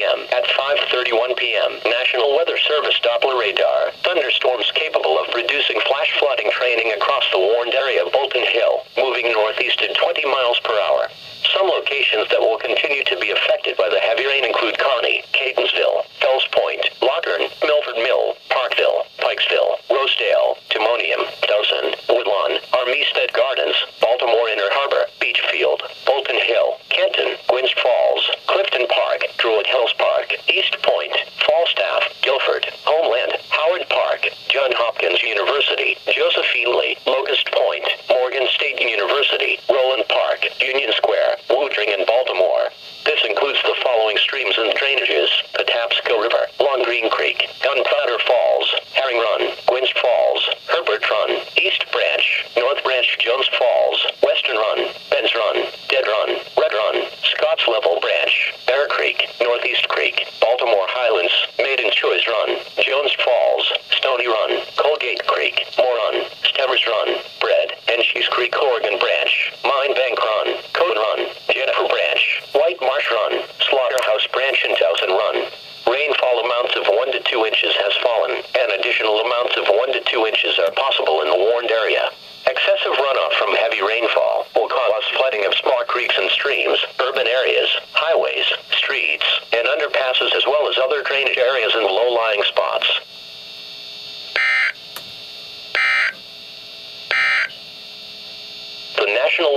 p.m. At 5:31 p.m., National Weather Service Doppler radar. Thunderstorms capable of reducing flash flooding training across the warned area of Bolton Hill, moving northeast at 20 miles per hour. Some locations that will continue to be affected by the heavy rain include Kearney, Catonsville, Fells Point, Lockern, Milford Mill, Parkville, Pikesville, Rosedale, Timonium, Dawson, Woodlawn, Armistead Gardens, Baltimore Inner Harbor, Beachfield, Bolton Hill, Kenton, Gwynst Falls, Clifton Park, Druid Hills Park, East Point, Falstaff, Guilford, Homeland, Howard Park, Johns Hopkins University, Josephine Lee, Locust Point, Morgan State University, Roland Park, Union Square, Woodring, and Baltimore. This includes the following streams and drainages: Patapsco River, Long Green Creek, Gunpowder Falls, Herring Run, Gwynst Falls, Herbert Run, East Branch, North Branch, Jones Falls, Western Run, Benz Run, Dead Run, Red Run, Scotts Level Branch, Bear Creek, Northeast Creek, Baltimore Highlands, Maiden Choice Run, Jones Falls, Stony Run, Colgate Creek, Moore Run, Stevers Run, Bread, Henshey's Creek, Oregon Branch, Mine Bank Run, Code Run, Jennifer Branch, White Marsh Run, Slaughterhouse Branch, and Towson Run. Rainfall amounts of 1 to 2 inches has fallen, and additional amounts of 1 to 2 inches are possible in the warned area. Excessive runoff from heavy rainfall will cause flooding of small creeks and streams, urban areas, highways, streets, and underpasses, as well as other drainage areas and low-lying spots. The National